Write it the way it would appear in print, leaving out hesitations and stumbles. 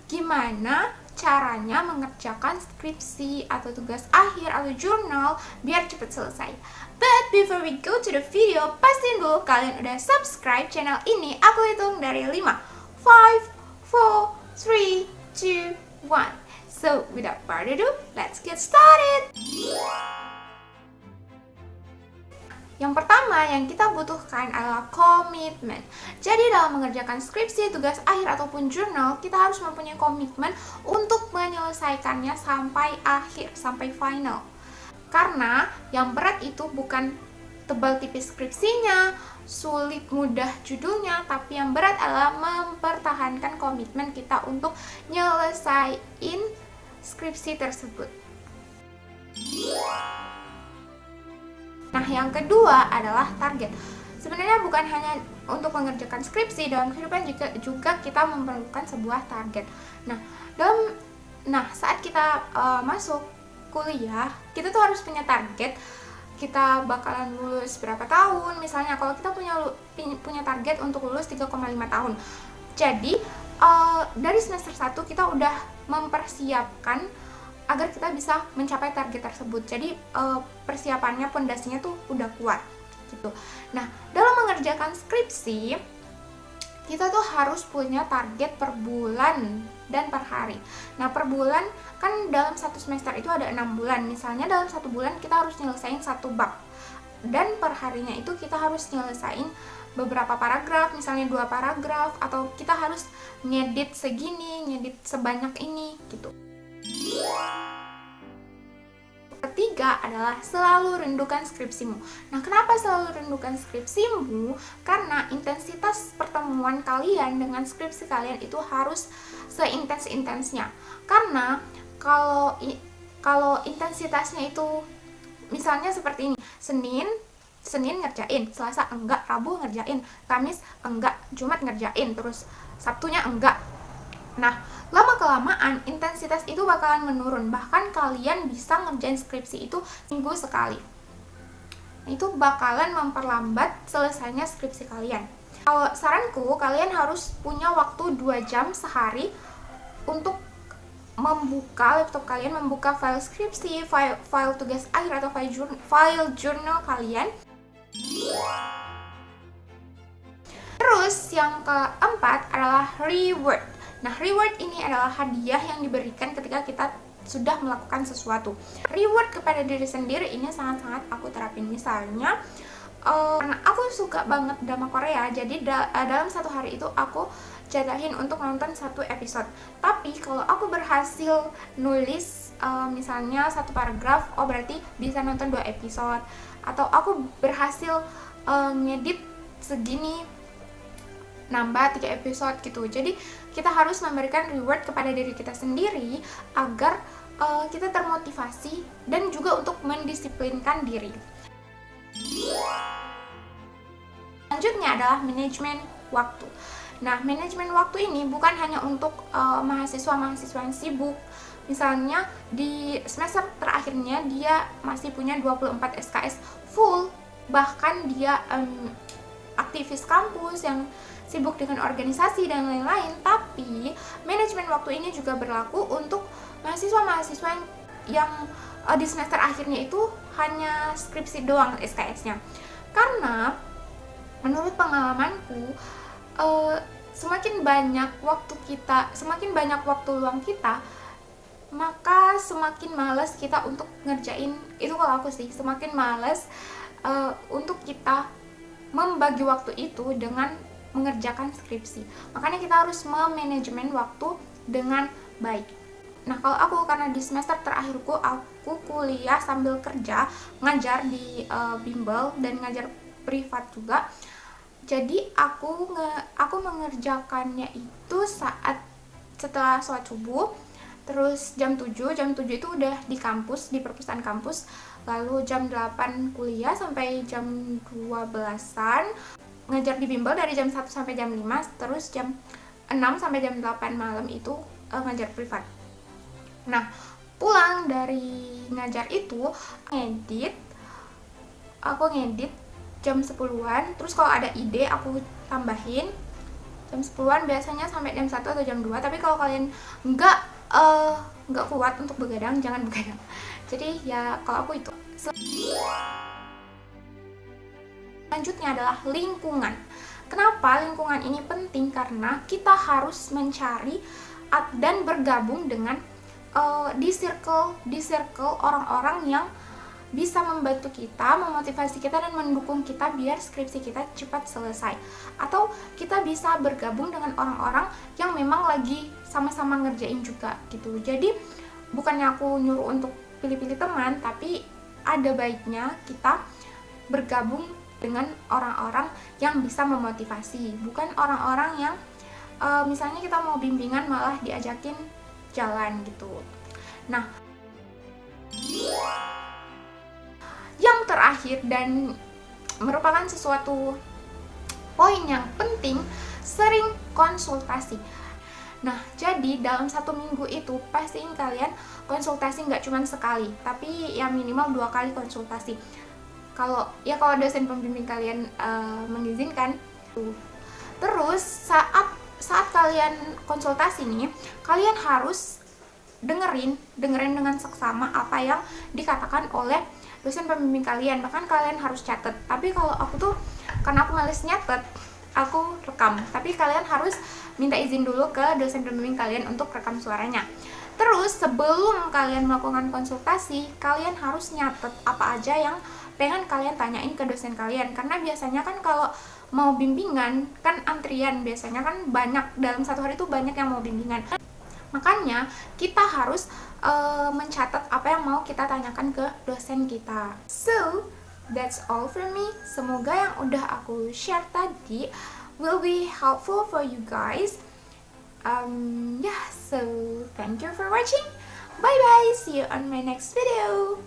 gimana caranya mengerjakan skripsi atau tugas akhir atau jurnal biar cepet selesai. But before we go to the video, pastiin dulu kalian udah subscribe channel ini. Aku hitung dari 5, 5, 4, 3, 2, 1. So without further ado, let's get started. Yang pertama yang kita butuhkan adalah komitmen. Jadi dalam mengerjakan skripsi, tugas akhir ataupun jurnal, kita harus mempunyai komitmen untuk menyelesaikannya sampai akhir, sampai final. Karena yang berat itu bukan tebal tipis skripsinya, sulit mudah judulnya, tapi yang berat adalah mempertahankan komitmen kita untuk nyelesain skripsi tersebut. Nah, yang kedua adalah target. Sebenarnya bukan hanya untuk mengerjakan skripsi, dalam kehidupan juga kita memerlukan sebuah target. Nah, saat kita masuk kuliah, kita tuh harus punya target. Kita bakalan lulus berapa tahun? Misalnya kalau kita punya target untuk lulus 3,5 tahun. Jadi, dari semester 1 kita udah mempersiapkan agar kita bisa mencapai target tersebut. Jadi persiapannya, pondasinya tuh udah kuat gitu. Nah, dalam mengerjakan skripsi kita tuh harus punya target per bulan dan per hari. Nah, per bulan kan dalam satu semester itu ada 6 bulan. Misalnya dalam 1 bulan kita harus nyelesain 1 bab. Dan per harinya itu kita harus nyelesain beberapa paragraf, misalnya 2 paragraf, atau kita harus ngedit segini, ngedit sebanyak ini gitu. Ketiga adalah selalu rindukan skripsimu. Nah, kenapa selalu rindukan skripsimu? Karena intensitas pertemuan kalian dengan skripsi kalian itu harus seintens-intensnya. Karena kalau intensitasnya itu misalnya seperti ini, Senin ngerjain, Selasa enggak, Rabu ngerjain, Kamis enggak, Jumat ngerjain, terus Sabtunya enggak. Nah, lama-kelamaan intensitas itu bakalan menurun. Bahkan kalian bisa ngerjain skripsi itu minggu sekali. Itu bakalan memperlambat selesainya skripsi kalian. Kalau saranku, kalian harus punya waktu 2 jam sehari untuk membuka laptop kalian, membuka file skripsi, file tugas akhir atau file jurnal kalian. Terus yang keempat adalah reward. Nah, reward ini adalah hadiah yang diberikan ketika kita sudah melakukan sesuatu. Reward kepada diri sendiri ini sangat-sangat aku terapin. Misalnya, karena aku suka banget drama Korea, jadi dalam 1 hari itu aku jatahin untuk nonton 1 episode. Tapi kalau aku berhasil nulis misalnya 1 paragraf, berarti bisa nonton 2 episode. Atau aku berhasil ngedit segini, nambah 3 episode gitu. Jadi kita harus memberikan reward kepada diri kita sendiri agar kita termotivasi dan juga untuk mendisiplinkan diri. Selanjutnya adalah manajemen waktu. Nah, manajemen waktu ini bukan hanya untuk mahasiswa-mahasiswa yang sibuk. Misalnya di semester terakhirnya dia masih punya 24 SKS full, bahkan dia aktivis kampus yang sibuk dengan organisasi dan lain-lain. Tapi manajemen waktu ini juga berlaku untuk mahasiswa-mahasiswa yang di semester akhirnya itu hanya skripsi doang SKS-nya. Karena menurut pengalamanku, semakin banyak waktu luang kita, maka semakin malas kita untuk ngerjain. Itu kalau aku sih, semakin malas untuk kita membagi waktu itu dengan mengerjakan skripsi. Makanya kita harus memanajemen waktu dengan baik. Nah, kalau aku, karena di semester terakhirku aku kuliah sambil kerja, ngajar di bimbel dan ngajar privat juga. Jadi aku mengerjakannya itu setelah sholat subuh. Terus jam 7 itu udah di kampus, di perpustakaan kampus. Lalu jam 8 kuliah sampai jam 12-an. Ngajar di bimbel dari jam 1 sampai jam 5. Terus jam 6 sampai jam 8 malam itu ngajar privat. Nah, pulang dari ngajar itu aku ngedit jam 10-an. Terus kalau ada ide aku tambahin. jam 10-an biasanya sampai jam 1 atau jam 2. Tapi kalau kalian nggak kuat untuk begadang, jangan begadang. Jadi ya kalau aku itu. Selanjutnya adalah lingkungan. Kenapa lingkungan ini penting? Karena kita harus mencari dan bergabung dengan di circle orang-orang yang bisa membantu kita, memotivasi kita, dan mendukung kita biar skripsi kita cepat selesai. Atau kita bisa bergabung dengan orang-orang yang memang lagi sama-sama ngerjain juga gitu. Jadi bukannya aku nyuruh untuk pilih-pilih teman, tapi ada baiknya kita bergabung dengan orang-orang yang bisa memotivasi, bukan orang-orang yang misalnya kita mau bimbingan malah diajakin jalan gitu. Nah, yang terakhir dan merupakan sesuatu poin yang penting, sering konsultasi. Nah, jadi dalam 1 minggu itu pastiin kalian konsultasi nggak cuma sekali, tapi ya minimal 2 kali konsultasi. Kalau dosen pembimbing kalian mengizinkan. Terus saat kalian konsultasi nih, kalian harus dengerin dengan seksama apa yang dikatakan oleh dosen pembimbing kalian. Bahkan kalian harus catat. Tapi kalau aku tuh, karena aku males nyatet, aku rekam. Tapi kalian harus minta izin dulu ke dosen pembimbing kalian untuk rekam suaranya. Terus sebelum kalian melakukan konsultasi, kalian harus nyatet apa aja yang pengen kalian tanyain ke dosen kalian. Karena biasanya kan kalau mau bimbingan kan antrian, biasanya kan banyak, dalam 1 hari itu banyak yang mau bimbingan. Makanya kita harus mencatat apa yang mau kita tanyakan ke dosen kita. So, that's all from me. Semoga yang udah aku share tadi will be helpful for you guys. So thank you for watching. Bye bye. See you on my next video.